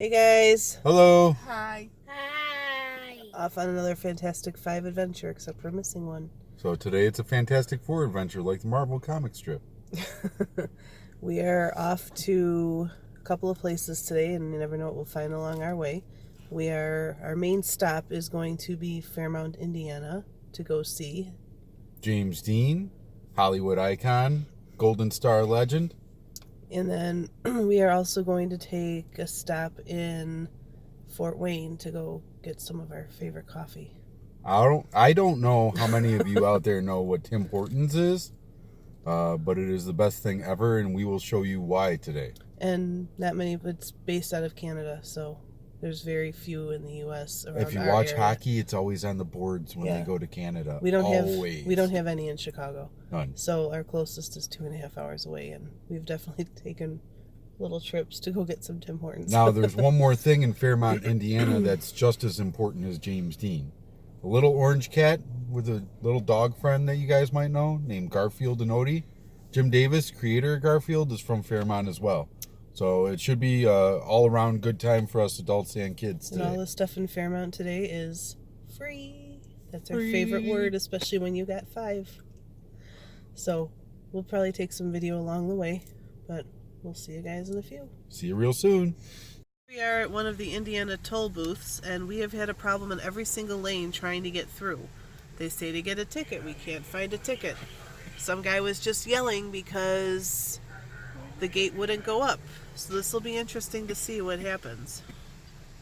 Hey guys, Hello. Hi. Hi. off on another Fantastic Five adventure, except we're missing one. So today it's a Fantastic Four adventure like the Marvel comic strip. We are off to a couple of places today, and you never know what we'll find along our way. Our main stop is going to be Fairmount, Indiana, to go see James Dean, Hollywood icon, Golden Star legend. And then we are also going to take a stop in Fort Wayne to go get some of our favorite coffee. I don't know how many of you out there know what Tim Hortons is, but it is the best thing ever, and we will show you why today. And not many, but it's based out of Canada, so there's very few in the U.S. around If you our watch area. hockey, it's always on the boards when they go to Canada. We don't always. have any in Chicago. None. So our closest is 2.5 hours away, and we've definitely taken little trips to go get some Tim Hortons. Now, there's one more thing in Fairmount, Indiana that's just as important as James Dean. A little orange cat with a little dog friend that you guys might know named Garfield and Odie. Jim Davis, creator of Garfield, is from Fairmount as well. So it should be all-around good time for us adults and kids today. And all the stuff in Fairmount today is free. That's our Free. favorite word, especially when you got 5. So we'll probably take some video along the way, but we'll see you guys in a few. See you real soon. We are at one of the Indiana toll booths, and we have had a problem in every single lane trying to get through. They say to get a ticket. We can't find a ticket. Some guy was just yelling because the gate wouldn't go up. So this will be interesting to see what happens.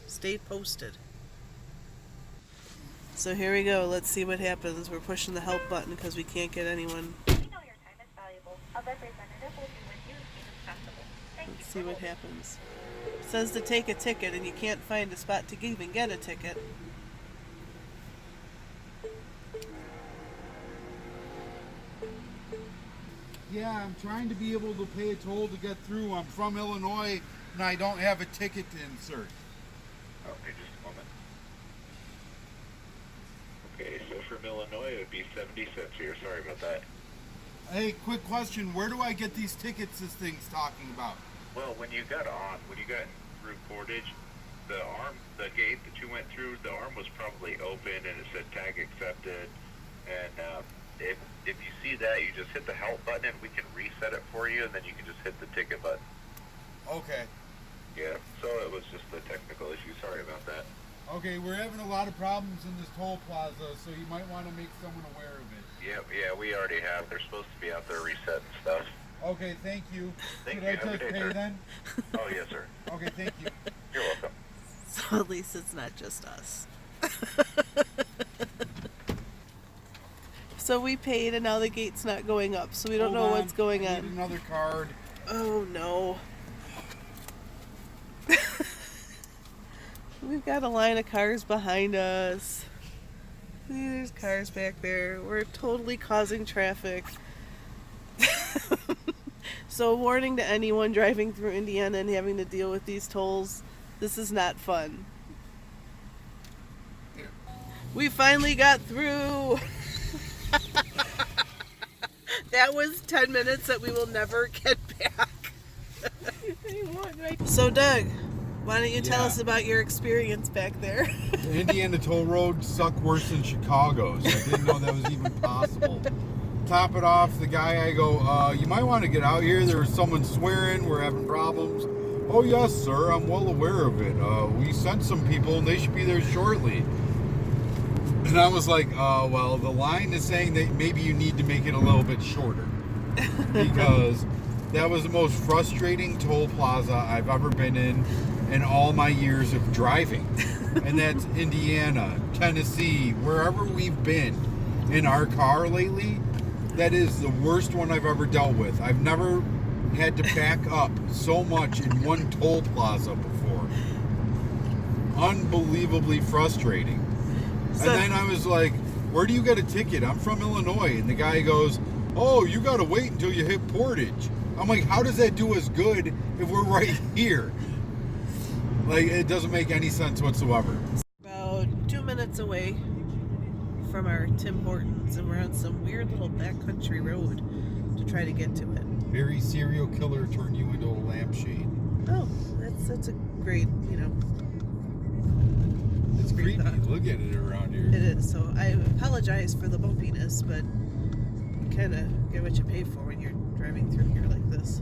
Stay posted. So here we go. Let's see what happens. We're pushing the help button because we can't get anyone. We know your time is valuable. A representative will be with you as soon as possible. Thank Let's you see for what holding. happens. It says to take a ticket, and you can't find a spot to even get a ticket. Yeah, I'm trying to be able to pay a toll to get through. I'm from Illinois, and I don't have a ticket to insert. Okay, just a moment. Okay, so from Illinois it would be 70 cents here. Sorry about that. Hey, quick question. Where do I get these tickets this thing's talking about? Well, when you got through Portage, the gate that you went through, the arm was probably open and it said tag accepted. And if you see that, you just hit the help button and we can reset it for you, and then you can just hit the ticket button. Okay. Yeah, so it was just a technical issue. Sorry about that. Okay, we're having a lot of problems in this toll plaza, so you might want to make someone aware of it. Yeah, we already have. They're supposed to be out there resetting stuff. Okay, thank you. Thank Should you. I Have a just good day, pay sir. then? Oh, yes, sir. Okay, thank you. You're welcome. So at least it's not just us. So we paid, and now the gate's not going up, so we don't know what's going I need on. another card. Oh no. We've got a line of cars behind us. See, there's cars back there. We're totally causing traffic. So warning to anyone driving through Indiana and having to deal with these tolls, this is not fun. We finally got through. That was 10 minutes that we will never get back. So Doug, why don't you tell us about your experience back there? The Indiana toll roads suck worse than Chicago's. I didn't know that was even possible. Top it off, the guy, I go, you might want to get out here. There was someone swearing. We're having problems. Oh, yes, sir. I'm well aware of it. We sent some people, and they should be there shortly. And I was like, well, the line is saying that maybe you need to make it a little bit shorter. Because that was the most frustrating toll plaza I've ever been in all my years of driving. And that's Indiana, Tennessee, wherever we've been in our car lately. That is the worst one I've ever dealt with. I've never had to back up so much in one toll plaza before. Unbelievably frustrating. And then I was like, where do you get a ticket? I'm from Illinois. And the guy goes, oh, you got to wait until you hit Portage. I'm like, how does that do us good if we're right here? Like, it doesn't make any sense whatsoever. About 2 minutes away from our Tim Hortons, and we're on some weird little backcountry road to try to get to it. Very serial killer turned you into a lampshade. Oh, that's a great, It's Great creepy. thought. Look at it around here. it is. So I apologize for the bumpiness, but you kind of get what you pay for when you're driving through here like this.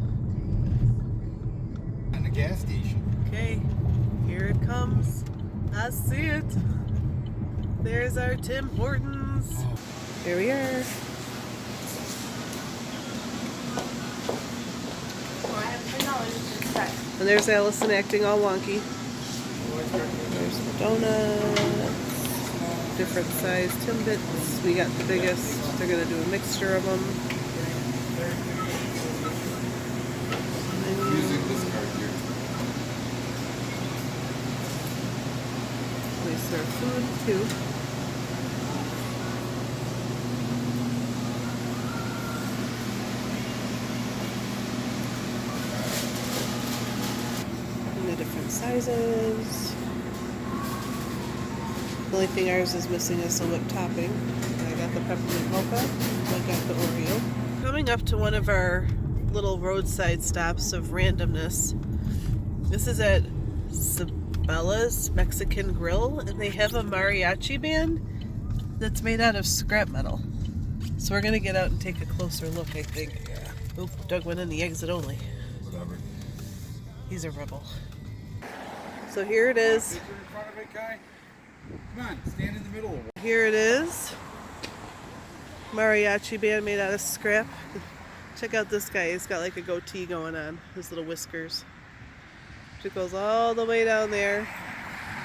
And a gas station. Okay, here it comes. I see it. There's our Tim Hortons. Oh. Here we are. And there's Allison acting all wonky. There's the donuts, different size Timbits. We got the biggest. They're gonna do a mixture of them. Using this card here. We serve food too. In the different sizes. The only thing ours is missing is the whipped topping. I got the peppermint mocha. I got the Oreo. Coming up to one of our little roadside stops of randomness. This is at Cebolla's Mexican Grill, and they have a mariachi band that's made out of scrap metal. So we're gonna get out and take a closer look, I think. Yeah. Oop, Doug went in the exit only. Whatever. He's a rebel. So here it is. Picture in front of it, guy. Come on, stand in the middle of it. Here it is. Mariachi band made out of scrap. Check out this guy. He's got like a goatee going on. His little whiskers. It goes all the way down there.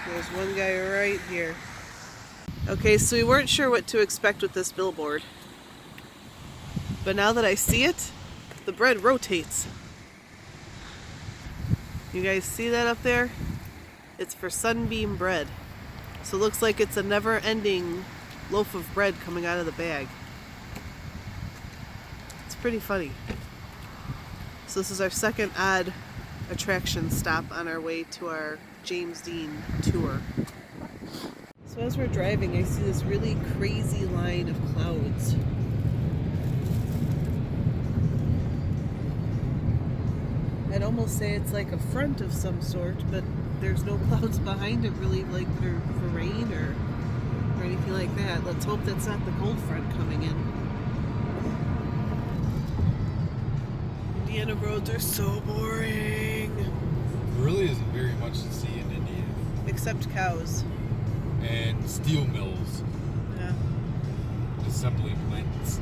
There's one guy right here. Okay, so we weren't sure what to expect with this billboard. But now that I see it, the bread rotates. You guys see that up there? It's for Sunbeam bread. So it looks like it's a never-ending loaf of bread coming out of the bag. It's pretty funny. So this is our second odd attraction stop on our way to our James Dean tour. So as we're driving, I see this really crazy line of clouds. I'd almost say it's like a front of some sort, but there's no clouds behind it really, like that are for rain or anything like that. Let's hope that's not the cold front coming in. Indiana roads are so boring. There really isn't very much to see in Indiana. Except cows. And steel mills. Yeah. Assembly plants.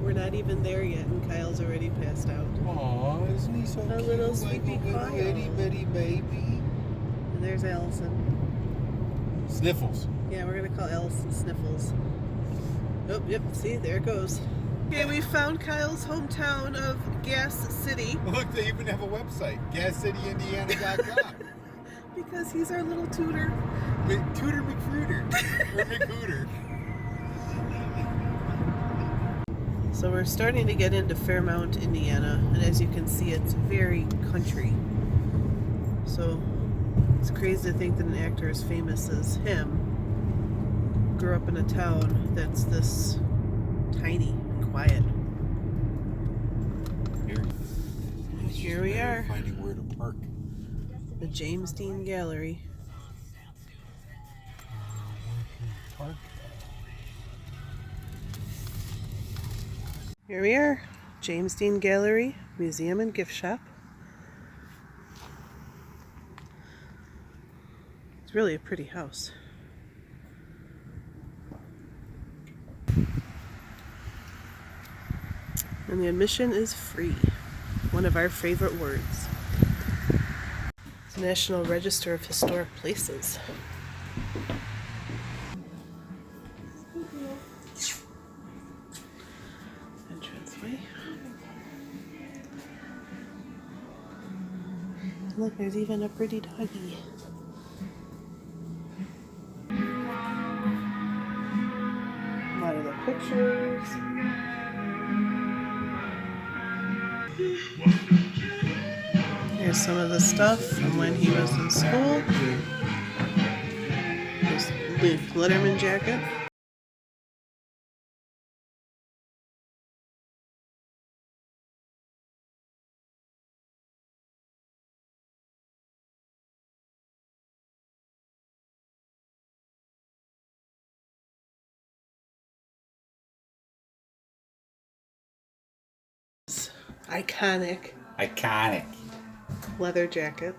We're not even there yet, and Kyle's already passed out. Aw, isn't he so A cute? little like sleepy a little Kyle. itty bitty baby. And there's Allison. Sniffles. Yeah, we're gonna call Allison Sniffles. Oh, yep, see, there it goes. Okay, we found Kyle's hometown of Gas City. Look, they even have a website. GasCityIndiana.com. Because he's our little tutor. Tutor McFruiter. Or McHooter. So we're starting to get into Fairmount, Indiana, and as you can see, it's very country. So it's crazy to think that an actor as famous as him grew up in a town that's this tiny and quiet. Here we are. Finding where to park. The James Dean Gallery. Park. Here we are, James Dean Gallery, Museum and Gift Shop. It's really a pretty house. And the admission is free. One of our favorite words. It's National Register of Historic Places. Entranceway. Look, there's even a pretty doggy. A lot of the pictures. Here's some of the stuff from when he was in school. His Letterman jacket. Iconic Iconic. leather jacket.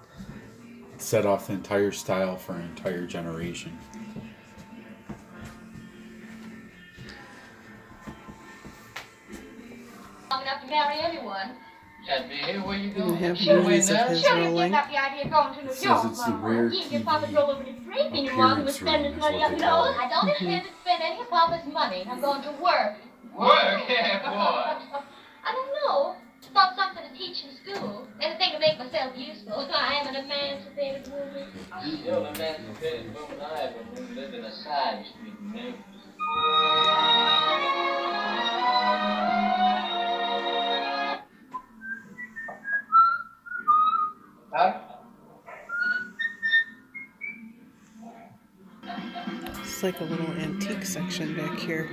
Set off the entire style for an entire generation. Long enough to marry anyone. Can't be here. Where you You going? have Sure, movies of window. his Sure, you rolling. got the idea of going to New Says York, it's the Mama. rare You and your papa TV drove over to Drinking while he was spending his money up appearance north. room, I don't intend to spend any of Papa's money. I'm going to work. Work? Yeah, what? I don't know. Thought something to teach in school. Anything to make myself useful. I am an emancipated woman. Still a emancipated woman I but we live in a side street in Memphis. Huh? It's like a little antique section back here.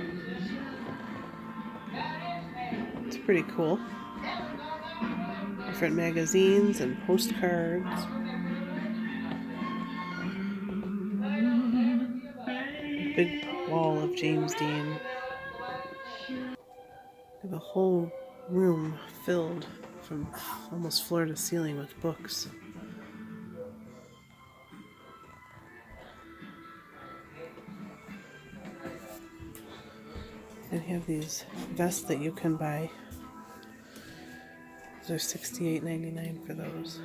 It's pretty cool. Different magazines and postcards. Big wall of James Dean. Have a whole room filled from almost floor to ceiling with books. And you have these vests that you can buy. They're $68.99 for those.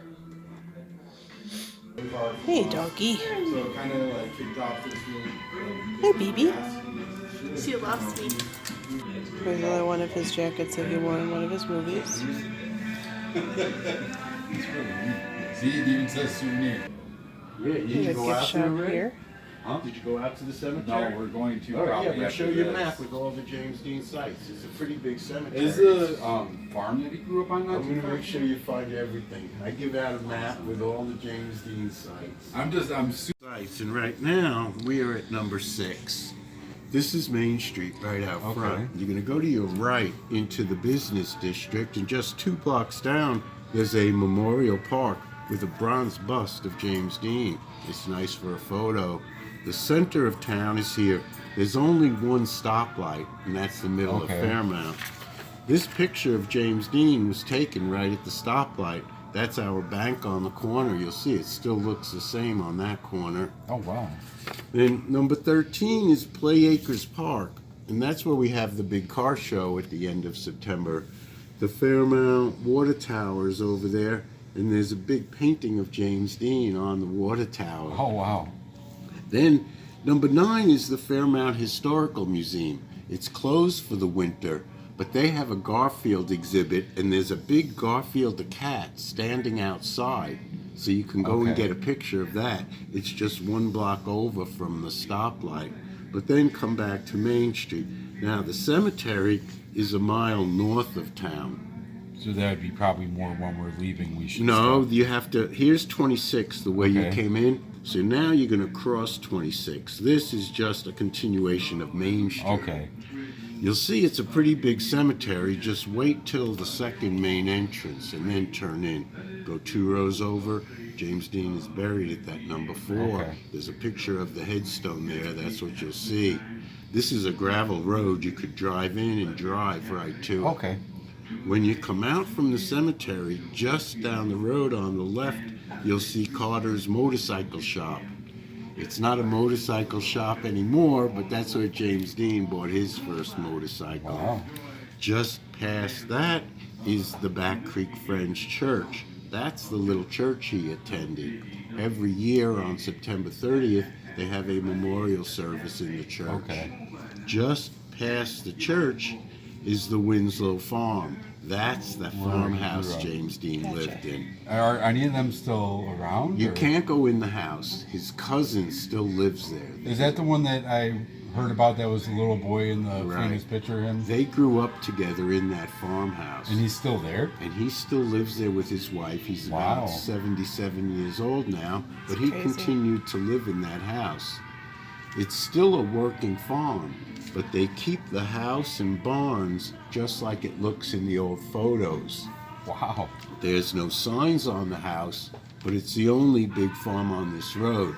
Hey, doggy. So it kind of like kicked off this new. Hey, baby. She loves me. Here's another one of his jackets that he wore in one of his movies. See, it even says souvenir. Yeah, There's you a go gift out shop there already? here. Huh? Did you go out to the No, cemetery? we're going to All right, probably yeah, I'm gonna after show you a this. map with all the James Dean sites. It's a pretty big cemetery. Is the farm that he grew up on not I'm too gonna far? make sure you find everything. I give out a map with all the James Dean sites. I'm super. Sites, and right now we are at number 6. This is Main Street right out Okay. front. You're gonna go to your right into the business district, and just 2 blocks down there's a memorial park with a bronze bust of James Dean. It's nice for a photo. The center of town is here. There's only one stoplight, and that's the middle Okay. of Fairmount. This picture of James Dean was taken right at the stoplight. That's our bank on the corner. You'll see it still looks the same on that corner. Oh wow. Then number 13 is Play Acres Park, and that's where we have the big car show at the end of September. The Fairmount water tower is over there, and there's a big painting of James Dean on the water tower. Oh wow. Then number 9 is the Fairmount Historical Museum. It's closed for the winter, but they have a Garfield exhibit, and there's a big Garfield the cat standing outside, so you can go and Okay. get a picture of that. It's just 1 block over from the stoplight. But then come back to Main Street. Now the cemetery is a mile north of town. So that'd be probably more when we're leaving. We should. No, stop. you have to. Here's 26, the way you Okay. came in. So now you're going to cross 26. This is just a continuation of Main Street. Okay. You'll see it's a pretty big cemetery. Just wait till the second main entrance and then turn in. Go 2 rows over. James Dean is buried at that number 4. Okay. There's a picture of the headstone there. That's what you'll see. This is a gravel road. You could drive in and drive right to it. Okay. When you come out from the cemetery, just down the road on the left, you'll see Carter's Motorcycle Shop. It's not a motorcycle shop anymore, but that's where James Dean bought his first motorcycle. Wow. Just past that is the Back Creek Friends Church. That's the little church he attended. Every year on September 30th, they have a memorial service in the church. Okay. Just past the church is the Winslow Farm. That's the farmhouse grew up. James Dean lived in. Are any of them still around? You or- can't go in the house. His cousin still lives there. Is that the one that I heard about? That was the little boy in the Right. famous picture of him, They grew up together in that farmhouse. and he's still there. And he still lives there with his wife. He's about Wow. 77 years old now, but he Crazy. continued to live in that house. It's still a working farm, but they keep the house and barns just like it looks in the old photos. Wow. There's no signs on the house, but it's the only big farm on this road.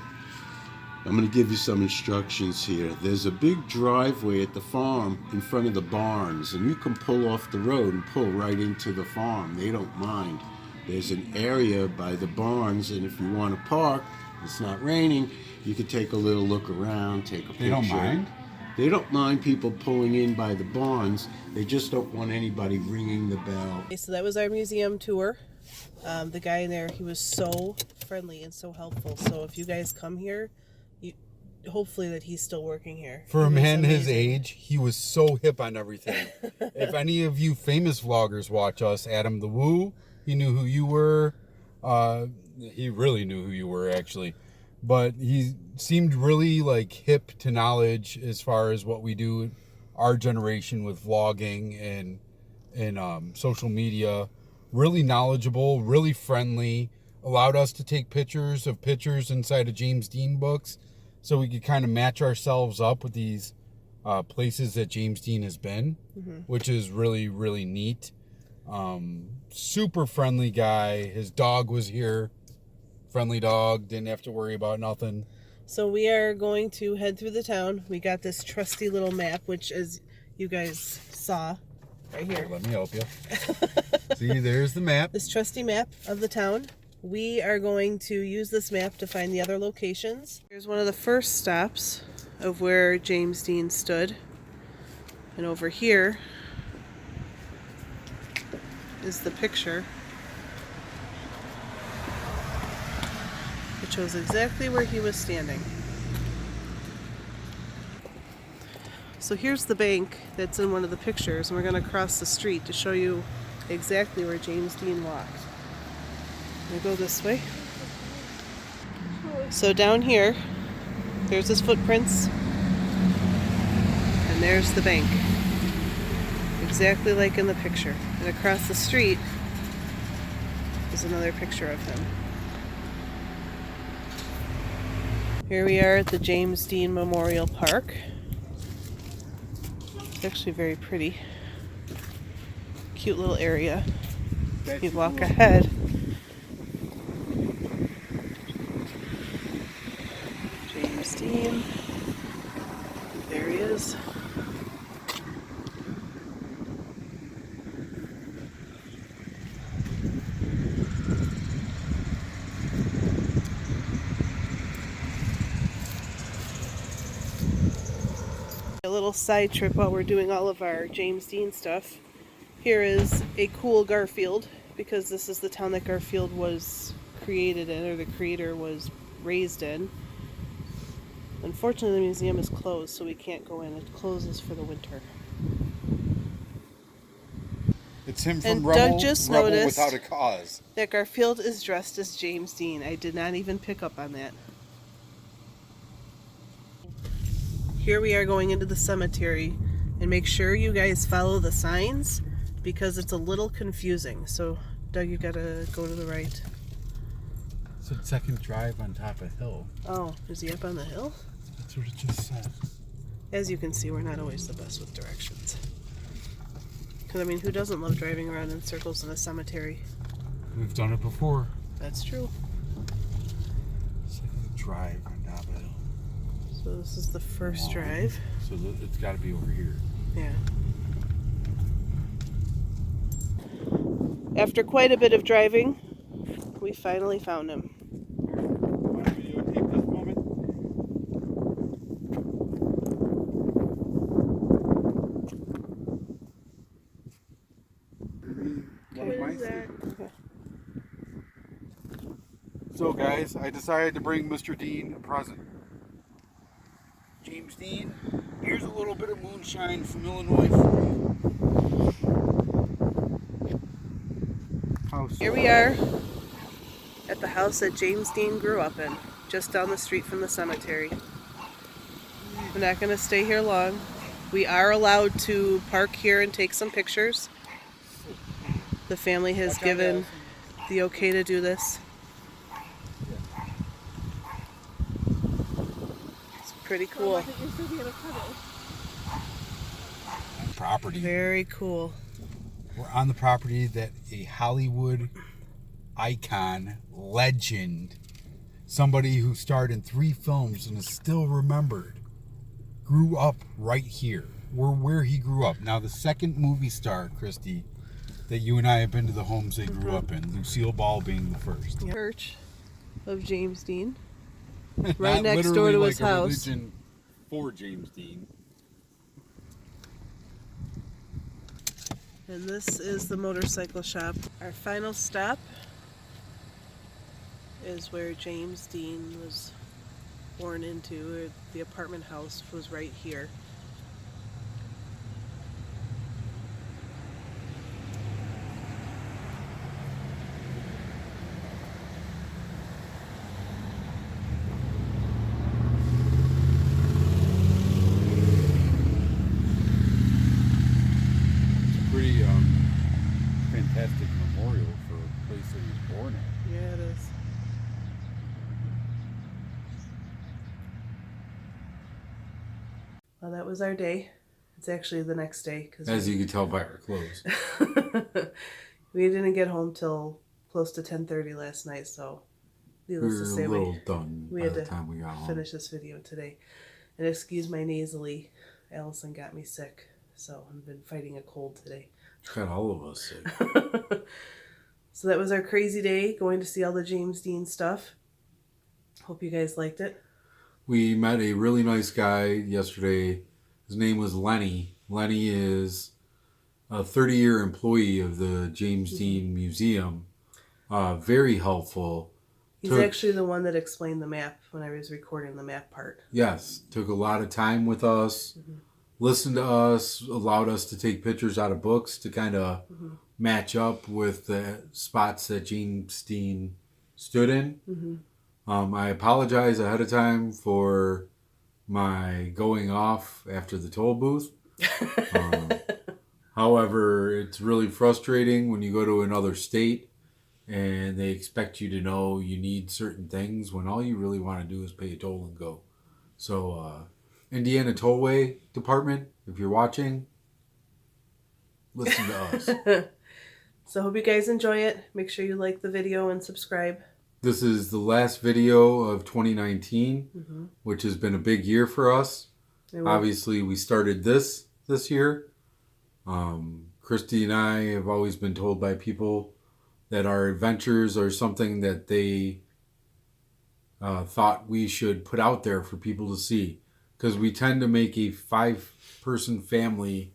I'm going to give you some instructions here. There's a big driveway at the farm in front of the barns, and you can pull off the road and pull right into the farm. They don't mind. There's an area by the barns, and if you want to park, it's not raining, you can take a little look around, take a picture. They don't mind? They don't mind people pulling in by the barns. They just don't want anybody ringing the bell. Okay, so that was our museum tour. The guy in there, he was so friendly and so helpful. So if you guys come here, hopefully that he's still working here. For a man his age, he was so hip on everything. If any of you famous vloggers watch us, Adam the Woo, he knew who you were. He really knew who you were, actually. But he seemed really like hip to knowledge as far as what we do, our generation with vlogging and social media. Really knowledgeable, really friendly. Allowed us to take pictures of pictures inside of James Dean books, so we could kind of match ourselves up with these places that James Dean has been, which is really, really neat. Super friendly guy. His dog was here. Friendly dog. Didn't have to worry about nothing. So we are going to head through the town. We got this trusty little map, which, as you guys saw right here. Let me help you. See, there's the map. This trusty map of the town. We are going to use this map to find the other locations. Here's one of the first stops of where James Dean stood. And over here is the picture. It shows exactly where he was standing. So here's the bank that's in one of the pictures, and we're going to cross the street to show you exactly where James Dean walked. We go this way. So down here, there's his footprints, and there's the bank, exactly like in the picture. And across the street is another picture of him. Here we are at the James Dean Memorial Park. It's actually very pretty. Cute little area. You walk ahead. James Dean. There he is. A little side trip while we're doing all of our James Dean stuff. Here is a cool Garfield, because this is the town that Garfield was created in, or the creator was raised in. Unfortunately, the museum is closed, so we can't go in. It closes for the winter. It's him from And Rebel, Doug just Rebel noticed Without a Cause. that Garfield is dressed as James Dean. I did not even pick up on that. Here we are going into the cemetery, and make sure you guys follow the signs because it's a little confusing. So, Doug, you gotta go to the right. It's a second drive on top of hill. Oh, is he up on the hill? That's what it just said. As you can see, we're not always the best with directions. Because, I mean, who doesn't love driving around in circles in a cemetery? We've done it before. That's true. Second drive on top of hill. So this is the first drive. So it's got to be over here. Yeah. After quite a bit of driving, we finally found him. Want to videotape this moment? One of my Okay. So guys, I decided to bring Mr. Dean a present. James Dean, here's a little bit of moonshine from Illinois for you. Here we are at the house that James Dean grew up in, just down the street from the cemetery. We're not going to stay here long. We are allowed to park here and take some pictures. The family has given the okay to do this. It's pretty cool. Property. Very cool. We're on the property that a Hollywood icon, legend, somebody who starred in 3 films and is still remembered, grew up right here. We're where he grew up. Now, the second movie star, Christy, that you and I have been to the homes they grew up in, Lucille Ball being the first. Church of James Dean. Not Right next literally door to like his a house. religion for James Dean. And this is the motorcycle shop. Our final stop is where James Dean was born into. The apartment house was right here. Pretty fantastic memorial for a place that he was born at. Yeah, it is. Well, that was our day. It's actually the next day. As you can tell by our clothes. We didn't get home till close to 10:30 last night, so We needless were to say, a little done we by had the to time we got home. finish this video today. And excuse my nasally. Allison got me sick, so I've been fighting a cold today. Got all of us sick. So that was our crazy day, going to see all the James Dean stuff. Hope you guys liked it. We met a really nice guy yesterday. His name was Lenny. Lenny is a 30-year employee of the James Dean Museum. Very helpful. He's actually the one that explained the map when I was recording the map part. Yes, took a lot of time with us, listened to us, allowed us to take pictures out of books to kind of match up with the spots that James Dean stood in. I apologize ahead of time for my going off after the toll booth. However, it's really frustrating when you go to another state and they expect you to know you need certain things when all you really want to do is pay a toll and go. So, Indiana Tollway Department, if you're watching, listen to us. So hope you guys enjoy it. Make sure you like the video and subscribe. This is the last video of 2019, which has been a big year for us. Obviously, we started this year. Christy and I have always been told by people that our adventures are something that they thought we should put out there for people to see. Because we tend to make a 5-person family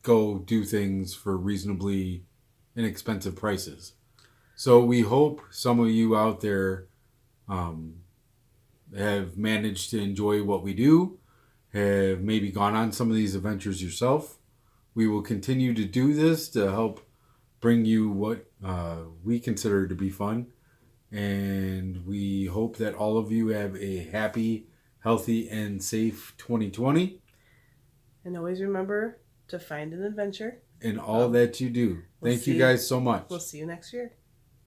go do things for reasonably inexpensive prices. So we hope some of you out there have managed to enjoy what we do, have maybe gone on some of these adventures yourself. We will continue to do this to help bring you what we consider to be fun. And we hope that all of you have a happy, healthy, and safe 2020. And always remember to find an adventure in all that you do. Thank you guys so much. We'll see you next year.